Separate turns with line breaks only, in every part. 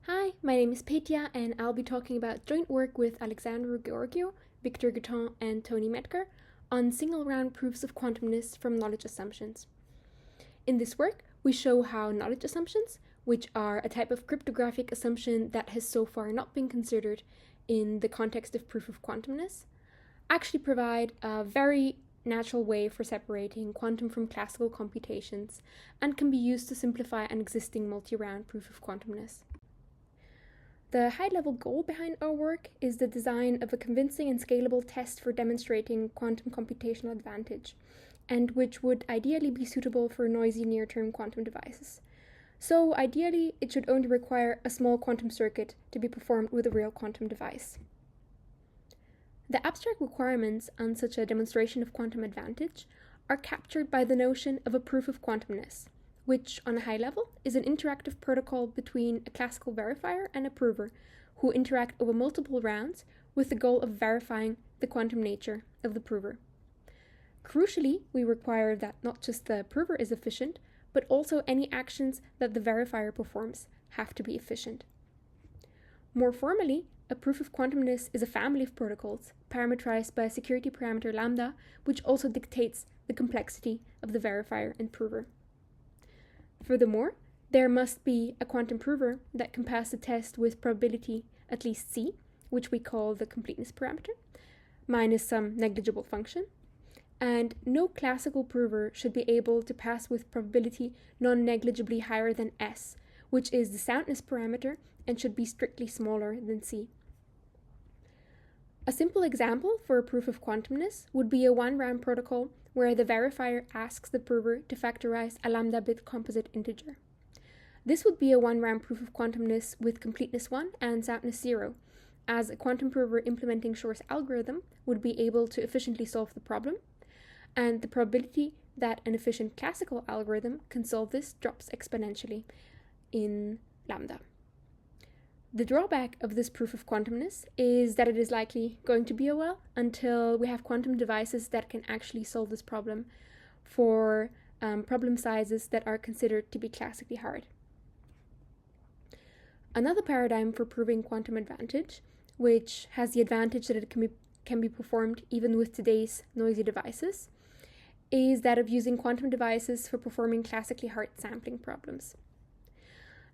Hi, my name is Petya, and I'll be talking about joint work with Alexandru Gheorghiu, Victor Guton, and Tony Metker on single-round proofs of quantumness from knowledge assumptions. In this work, we show how knowledge assumptions, which are a type of cryptographic assumption that has so far not been considered in the context of proof of quantumness, actually provide a very natural way for separating quantum from classical computations and can be used to simplify an existing multi-round proof of quantumness. The high-level goal behind our work is the design of a convincing and scalable test for demonstrating quantum computational advantage, and which would ideally be suitable for noisy near-term quantum devices. So ideally, it should only require a small quantum circuit to be performed with a real quantum device. The abstract requirements on such a demonstration of quantum advantage are captured by the notion of a proof of quantumness, which, on a high level, is an interactive protocol between a classical verifier and a prover, who interact over multiple rounds with the goal of verifying the quantum nature of the prover. Crucially, we require that not just the prover is efficient, but also any actions that the verifier performs have to be efficient. More formally, a proof of quantumness is a family of protocols parameterized by a security parameter lambda, which also dictates the complexity of the verifier and prover. Furthermore, there must be a quantum prover that can pass the test with probability at least c, which we call the completeness parameter, minus some negligible function. And no classical prover should be able to pass with probability non-negligibly higher than s, which is the soundness parameter and should be strictly smaller than c. A simple example for a proof of quantumness would be a one-round protocol where the verifier asks the prover to factorize a lambda bit composite integer. This would be a one-round proof of quantumness with completeness 1 and soundness 0, as a quantum prover implementing Shor's algorithm would be able to efficiently solve the problem, and the probability that an efficient classical algorithm can solve this drops exponentially in lambda. The drawback of this proof of quantumness is that it is likely going to be a while until we have quantum devices that can actually solve this problem for problem sizes that are considered to be classically hard. Another paradigm for proving quantum advantage, which has the advantage that it can be performed even with today's noisy devices, is that of using quantum devices for performing classically hard sampling problems.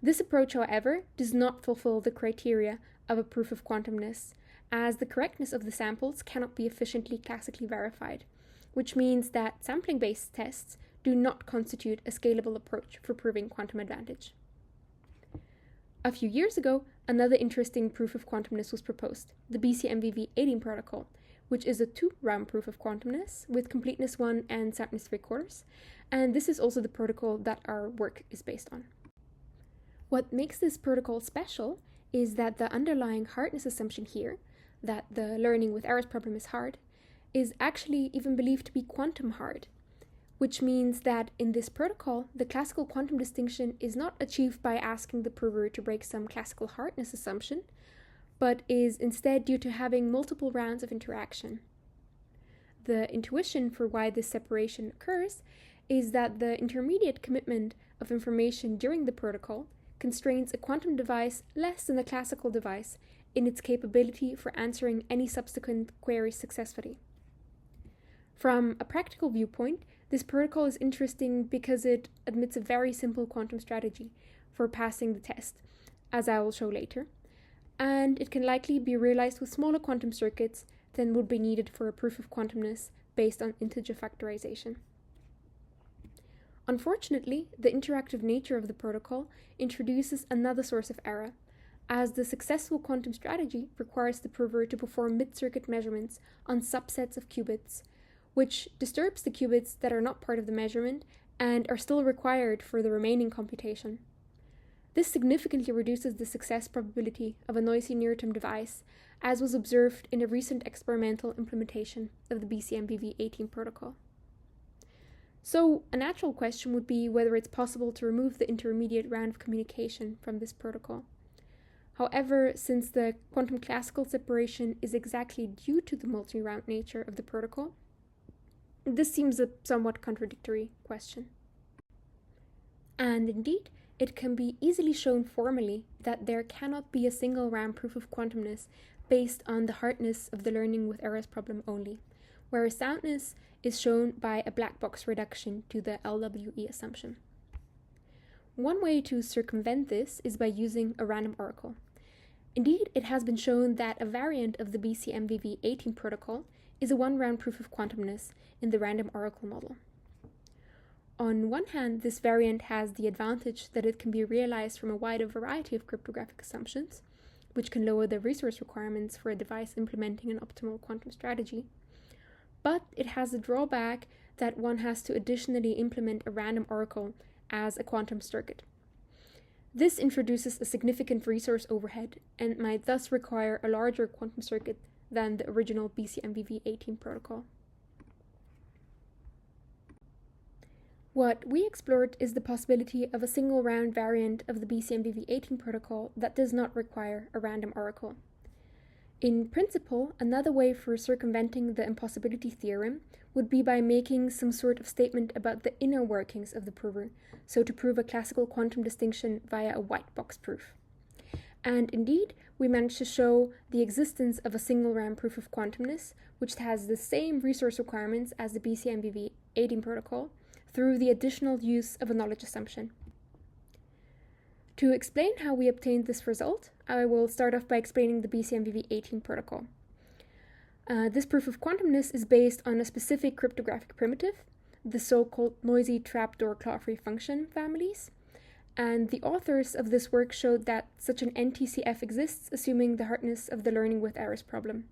This approach, however, does not fulfill the criteria of a proof of quantumness, as the correctness of the samples cannot be efficiently classically verified, which means that sampling-based tests do not constitute a scalable approach for proving quantum advantage. A few years ago, another interesting proof of quantumness was proposed, the BCMVV18 protocol, which is a two-round proof of quantumness with completeness 1 and soundness 3/4, and this is also the protocol that our work is based on. What makes this protocol special is that the underlying hardness assumption here, that the learning with errors problem is hard, is actually even believed to be quantum hard, which means that in this protocol, the classical quantum distinction is not achieved by asking the prover to break some classical hardness assumption, but is instead due to having multiple rounds of interaction. The intuition for why this separation occurs is that the intermediate commitment of information during the protocol constrains a quantum device less than a classical device in its capability for answering any subsequent queries successfully. From a practical viewpoint, this protocol is interesting because it admits a very simple quantum strategy for passing the test, as I will show later, and it can likely be realized with smaller quantum circuits than would be needed for a proof of quantumness based on integer factorization. Unfortunately, the interactive nature of the protocol introduces another source of error, as the successful quantum strategy requires the prover to perform mid-circuit measurements on subsets of qubits, which disturbs the qubits that are not part of the measurement and are still required for the remaining computation. This significantly reduces the success probability of a noisy near-term device, as was observed in a recent experimental implementation of the BCMVV18 protocol. So, a natural question would be whether it's possible to remove the intermediate round of communication from this protocol. However, since the quantum classical separation is exactly due to the multi-round nature of the protocol, this seems a somewhat contradictory question. And indeed, it can be easily shown formally that there cannot be a single round proof of quantumness based on the hardness of the learning with errors problem only, whereas soundness is shown by a black box reduction to the LWE assumption. One way to circumvent this is by using a random oracle. Indeed, it has been shown that a variant of the BCMVV18 protocol is a one-round proof of quantumness in the random oracle model. On one hand, this variant has the advantage that it can be realized from a wider variety of cryptographic assumptions, which can lower the resource requirements for a device implementing an optimal quantum strategy. But it has the drawback that one has to additionally implement a random oracle as a quantum circuit. This introduces a significant resource overhead and might thus require a larger quantum circuit than the original BCMVV18 protocol. What we explored is the possibility of a single round variant of the BCMVV18 protocol that does not require a random oracle. In principle, another way for circumventing the impossibility theorem would be by making some sort of statement about the inner workings of the prover, so to prove a classical quantum distinction via a white box proof. And indeed, we managed to show the existence of a single round proof of quantumness, which has the same resource requirements as the BCMVV18 protocol, through the additional use of a knowledge assumption. To explain how we obtained this result, I will start off by explaining the BCMVV18 protocol. This proof of quantumness is based on a specific cryptographic primitive, the so-called noisy trapdoor claw-free function families, and the authors of this work showed that such an NTCF exists, assuming the hardness of the learning with errors problem.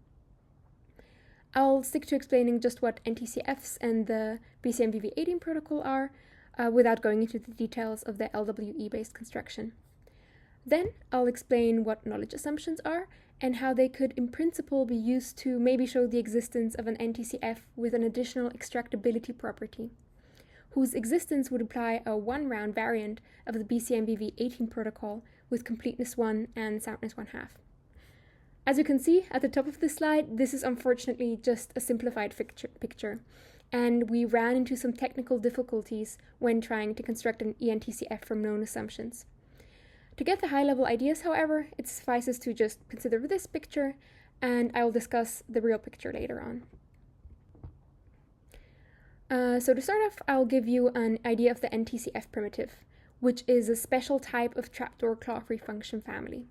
I'll stick to explaining just what NTCFs and the BCMVV18 protocol are, without going into the details of the LWE-based construction. Then I'll explain what knowledge assumptions are and how they could in principle be used to maybe show the existence of an NTCF with an additional extractability property, whose existence would imply a one-round variant of the BCMVV18 protocol with completeness 1 and soundness 1/2. As you can see at the top of this slide, this is unfortunately just a simplified picture, and we ran into some technical difficulties when trying to construct an ENTCF from known assumptions. To get the high-level ideas, however, it suffices to just consider this picture, and I will discuss the real picture later on. So to start off, I'll give you an idea of the NTCF primitive, which is a special type of trapdoor claw-free function family.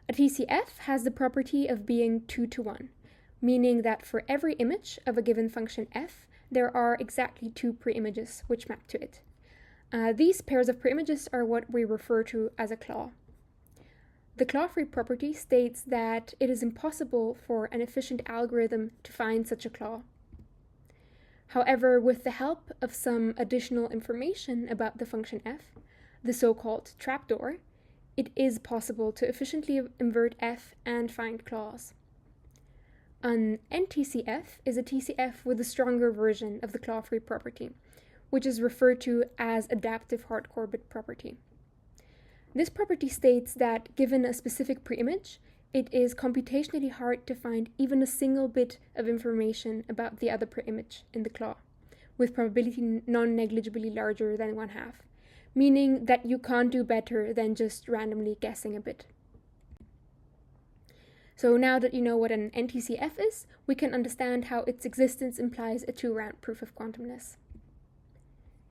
A TCF has the property of being 2-to-1, meaning that for every image of a given function f, there are exactly 2 preimages which map to it. These pairs of preimages are what we refer to as a claw. The claw-free property states that it is impossible for an efficient algorithm to find such a claw. However, with the help of some additional information about the function f, the so-called trapdoor, it is possible to efficiently invert f and find claws. An NTCF is a TCF with a stronger version of the claw-free property, which is referred to as adaptive hardcore bit property. This property states that given a specific preimage, it is computationally hard to find even a single bit of information about the other preimage in the claw, with probability non-negligibly larger than 1/2, meaning that you can't do better than just randomly guessing a bit. So now that you know what an NTCF is, we can understand how its existence implies a 2-round proof of quantumness.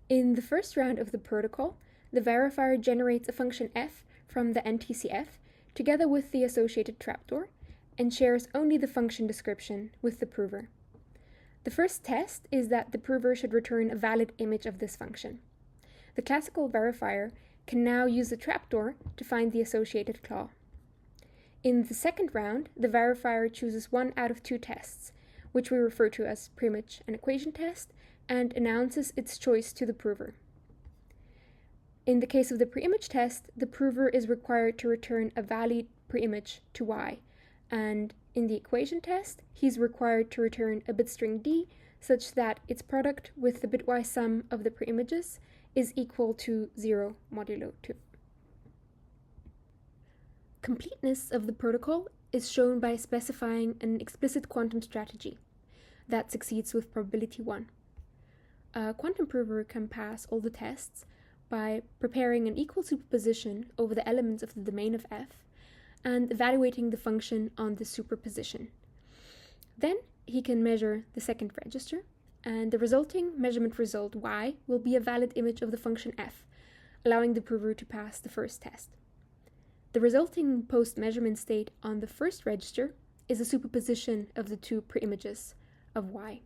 In the first round of the protocol, the verifier generates a function f from the NTCF together with the associated trapdoor and shares only the function description with the prover. The first test is that the prover should return a valid image of this function. The classical verifier can now use the trapdoor to find the associated claw. In the second round, the verifier chooses 1 out of 2 tests, which we refer to as preimage and equation test, and announces its choice to the prover. In the case of the preimage test, the prover is required to return a valid preimage to y, and in the equation test, he's required to return a bit string d such that its product with the bitwise sum of the preimages is equal to 0 modulo 2. Completeness of the protocol is shown by specifying an explicit quantum strategy that succeeds with probability 1. A quantum prover can pass all the tests by preparing an equal superposition over the elements of the domain of f and evaluating the function on the superposition. Then he can measure the second register, and the resulting measurement result y will be a valid image of the function f, allowing the prover to pass the first test. The resulting post-measurement state on the first register is a superposition of the two preimages of y.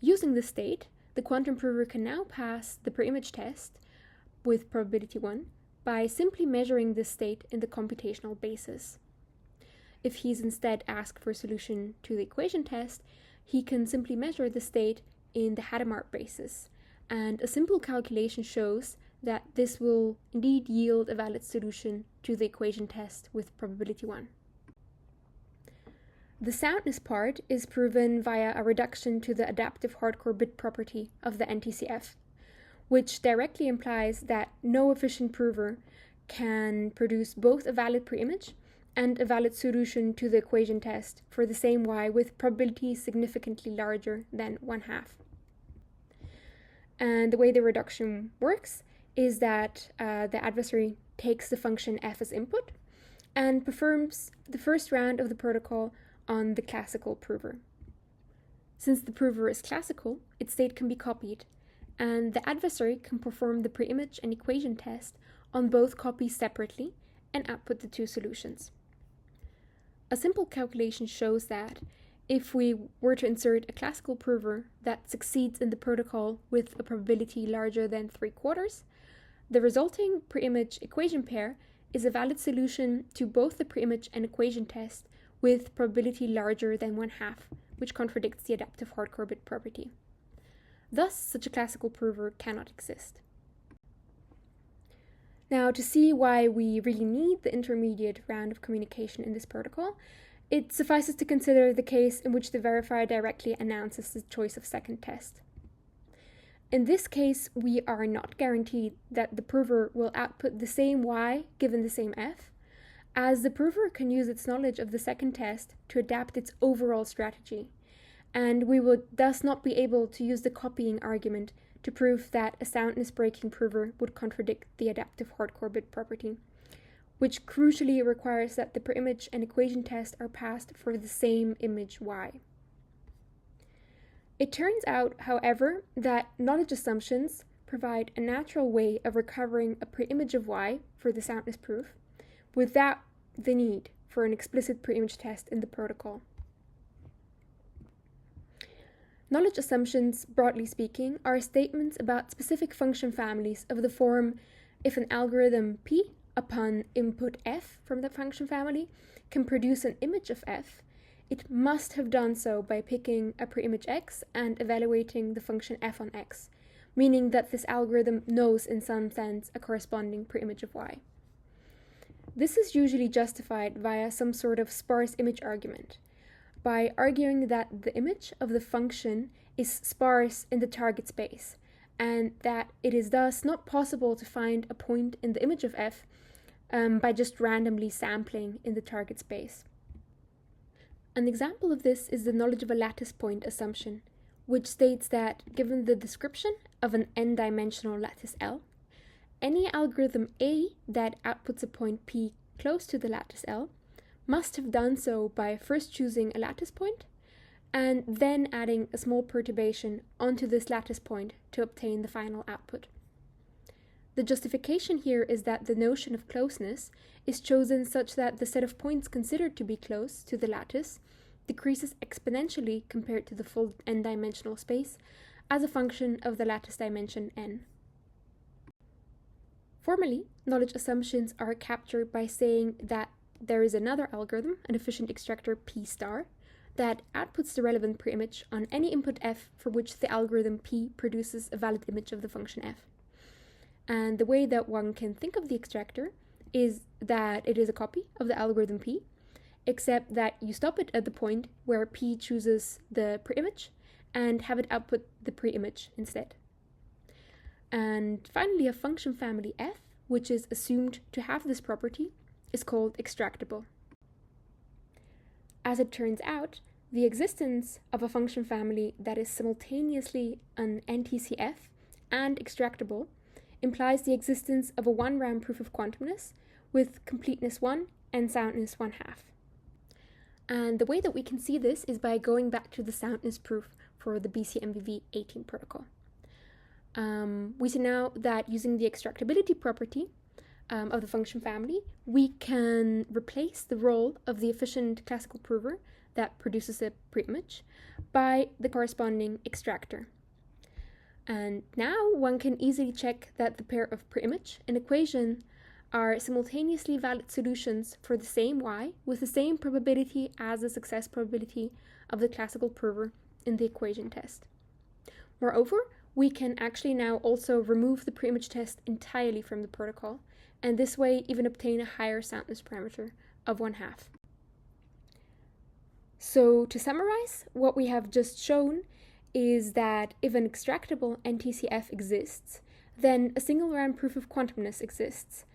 Using this state, the quantum prover can now pass the preimage test with probability 1 by simply measuring this state in the computational basis. If he's instead asked for a solution to the equation test, he can simply measure the state in the Hadamard basis, and a simple calculation shows that this will indeed yield a valid solution to the equation test with probability 1. The soundness part is proven via a reduction to the adaptive hardcore bit property of the ITCS, which directly implies that no efficient prover can produce both a valid preimage and a valid solution to the equation test for the same y with probability significantly larger than 1/2. And the way the reduction works is that the adversary takes the function f as input and performs the first round of the protocol on the classical prover. Since the prover is classical, its state can be copied, and the adversary can perform the preimage and equation test on both copies separately and output the two solutions. A simple calculation shows that if we were to insert a classical prover that succeeds in the protocol with a probability larger than 3/4, the resulting preimage equation pair is a valid solution to both the preimage and equation test with probability larger than 1/2, which contradicts the adaptive hardcore bit property. Thus, such a classical prover cannot exist. Now, to see why we really need the intermediate round of communication in this protocol, it suffices to consider the case in which the verifier directly announces the choice of second test. In this case, we are not guaranteed that the prover will output the same y given the same f, as the prover can use its knowledge of the second test to adapt its overall strategy, and we would thus not be able to use the copying argument to prove that a soundness-breaking prover would contradict the adaptive hardcore bit property, which crucially requires that the preimage and equation test are passed for the same image y. It turns out, however, that knowledge assumptions provide a natural way of recovering a preimage of y for the soundness proof, without the need for an explicit preimage test in the protocol. Knowledge assumptions, broadly speaking, are statements about specific function families of the form: if an algorithm P, upon input f from the function family, can produce an image of f, it must have done so by picking a preimage x and evaluating the function f on x, meaning that this algorithm knows in some sense a corresponding preimage of y. This is usually justified via some sort of sparse image argument, by arguing that the image of the function is sparse in the target space, and that it is thus not possible to find a point in the image of f by just randomly sampling in the target space. An example of this is the knowledge of a lattice point assumption, which states that given the description of an n-dimensional lattice L, any algorithm A that outputs a point P close to the lattice L must have done so by first choosing a lattice point and then adding a small perturbation onto this lattice point to obtain the final output. The justification here is that the notion of closeness is chosen such that the set of points considered to be close to the lattice decreases exponentially compared to the full n-dimensional space as a function of the lattice dimension n. Formally, knowledge assumptions are captured by saying that there is another algorithm, an efficient extractor P star, that outputs the relevant preimage on any input f for which the algorithm P produces a valid image of the function f. And the way that one can think of the extractor is that it is a copy of the algorithm P, except that you stop it at the point where P chooses the preimage and have it output the preimage instead. And finally, a function family f, which is assumed to have this property, is called extractable. As it turns out, the existence of a function family that is simultaneously an NTCF and extractable implies the existence of a one-round proof of quantumness with completeness 1 and soundness 1/2. And the way that we can see this is by going back to the soundness proof for the BCMVV18 protocol. We see now that using the extractability property of the function family, we can replace the role of the efficient classical prover that produces a preimage by the corresponding extractor. And now one can easily check that the pair of preimage and equation are simultaneously valid solutions for the same y with the same probability as the success probability of the classical prover in the equation test. Moreover, we can actually now also remove the preimage test entirely from the protocol, and this way even obtain a higher soundness parameter of 1/2. So to summarize, what we have just shown is that if an extractable NTCF exists, then a single round proof of quantumness exists.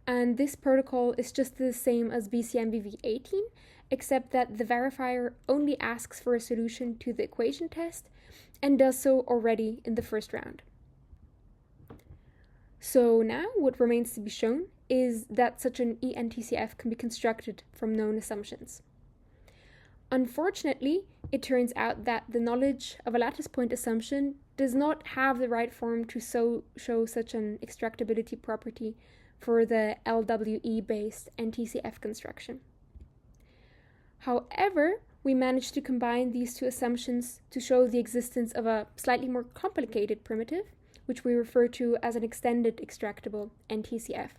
And this protocol is just the same as BCMVV18, except that the verifier only asks for a solution to the equation test and does so already in the first round. So now what remains to be shown is that such an eNTCF can be constructed from known assumptions. Unfortunately, it turns out that the knowledge of a lattice point assumption does not have the right form to show such an extractability property for the LWE-based NTCF construction. However, we managed to combine these two assumptions to show the existence of a slightly more complicated primitive, which we refer to as an extended extractable NTCF.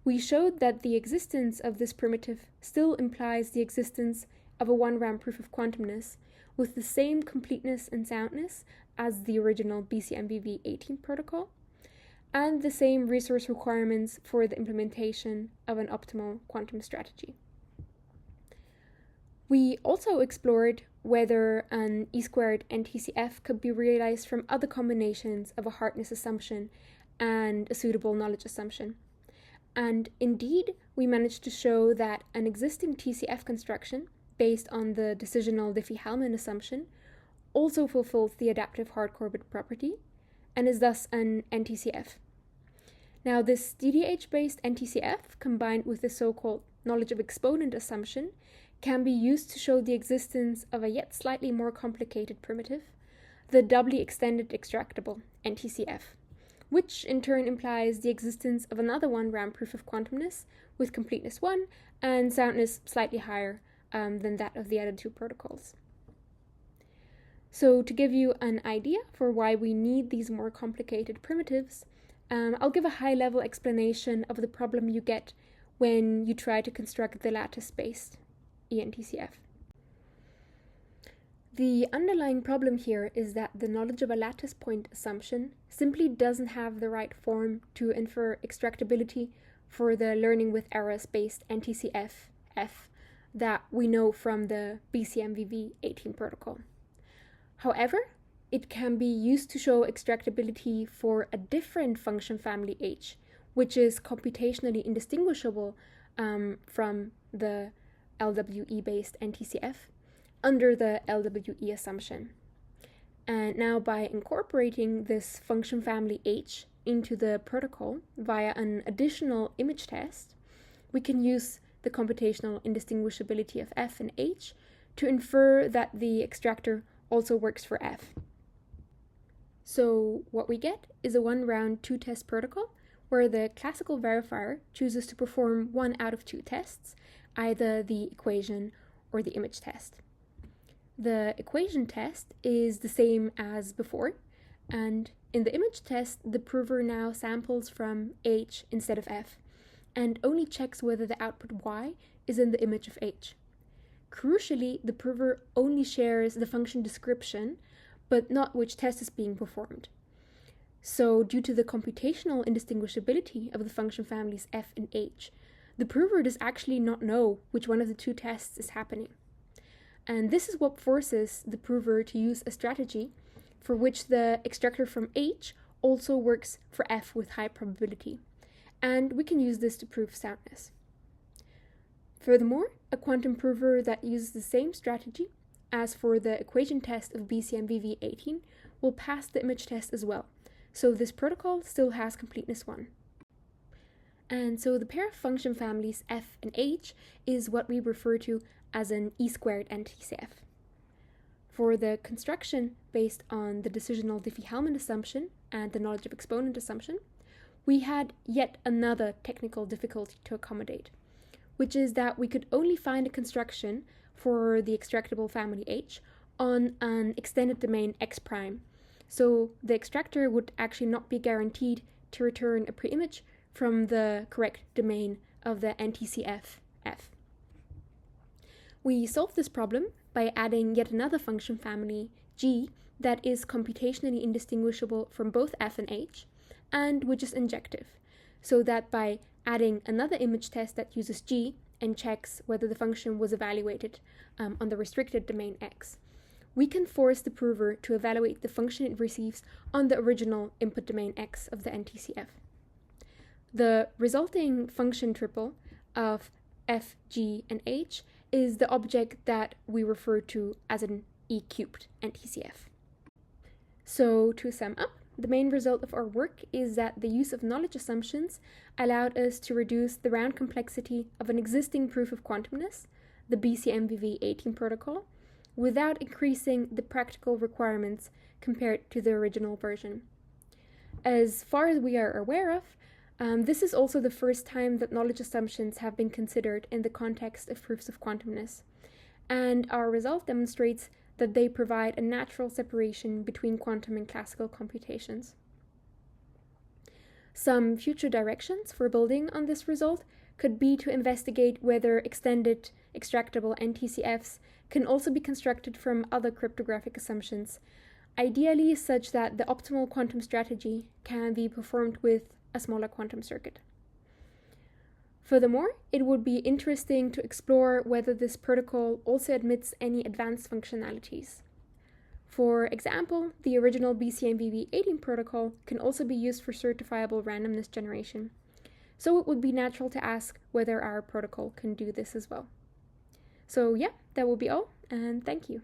We showed that the existence of this primitive still implies the existence of a one-round proof of quantumness with the same completeness and soundness as the original BCMVV18 protocol, and the same resource requirements for the implementation of an optimal quantum strategy. We also explored whether an E-squared NTCF could be realized from other combinations of a hardness assumption and a suitable knowledge assumption. And indeed, we managed to show that an existing TCF construction based on the decisional Diffie-Hellman assumption also fulfills the adaptive hardcore bit property and is thus an NTCF. Now, this DDH-based NTCF, combined with the so-called knowledge of exponent assumption, can be used to show the existence of a yet slightly more complicated primitive, the doubly extended extractable NTCF, which in turn implies the existence of another one-round proof of quantumness with completeness 1 and soundness slightly higher than that of the other two protocols. So to give you an idea for why we need these more complicated primitives, I'll give a high-level explanation of the problem you get when you try to construct the lattice-based eNTCF. The underlying problem here is that the knowledge of a lattice point assumption simply doesn't have the right form to infer extractability for the learning with errors-based NTCF F that we know from the BCMVV18 protocol. However, it can be used to show extractability for a different function family H, which is computationally indistinguishable from the LWE-based NTCF under the LWE assumption. And now by incorporating this function family H into the protocol via an additional image test, we can use the computational indistinguishability of F and H to infer that the extractor also works for F. So what we get is a one-round two-test protocol where the classical verifier chooses to perform one out of two tests, either the equation or the image test. The equation test is the same as before, and in the image test, the prover now samples from H instead of F, and only checks whether the output Y is in the image of H. Crucially, the prover only shares the function description, but not which test is being performed. So, due to the computational indistinguishability of the function families F and H, the prover does actually not know which one of the two tests is happening. And this is what forces the prover to use a strategy for which the extractor from H also works for F with high probability. And we can use this to prove soundness. Furthermore, a quantum prover that uses the same strategy as for the equation test of BCMVV18 will pass the image test as well, so this protocol still has completeness 1. And so the pair of function families f and h is what we refer to as an E² NTCF. For the construction based on the decisional Diffie-Hellman assumption and the knowledge of exponent assumption, we had yet another technical difficulty to accommodate, which is that we could only find a construction for the extractable family H on an extended domain X prime. So the extractor would actually not be guaranteed to return a preimage from the correct domain of the NTCF F. We solved this problem by adding yet another function family G that is computationally indistinguishable from both F and H, and which is injective, so that by adding another image test that uses G and checks whether the function was evaluated on the restricted domain X, we can force the prover to evaluate the function it receives on the original input domain X of the NTCF. The resulting function triple of F, G, and H is the object that we refer to as an E³ NTCF. So to sum up, the main result of our work is that the use of knowledge assumptions allowed us to reduce the round complexity of an existing proof of quantumness, the BCMVV18 protocol, without increasing the practical requirements compared to the original version. As far as we are aware of, this is also the first time that knowledge assumptions have been considered in the context of proofs of quantumness, and our result demonstrates that they provide a natural separation between quantum and classical computations. Some future directions for building on this result could be to investigate whether extended extractable NTCFs can also be constructed from other cryptographic assumptions, ideally such that the optimal quantum strategy can be performed with a smaller quantum circuit. Furthermore, it would be interesting to explore whether this protocol also admits any advanced functionalities. For example, the original BCMVV18 protocol can also be used for certifiable randomness generation, so it would be natural to ask whether our protocol can do this as well. So yeah, that will be all, and thank you.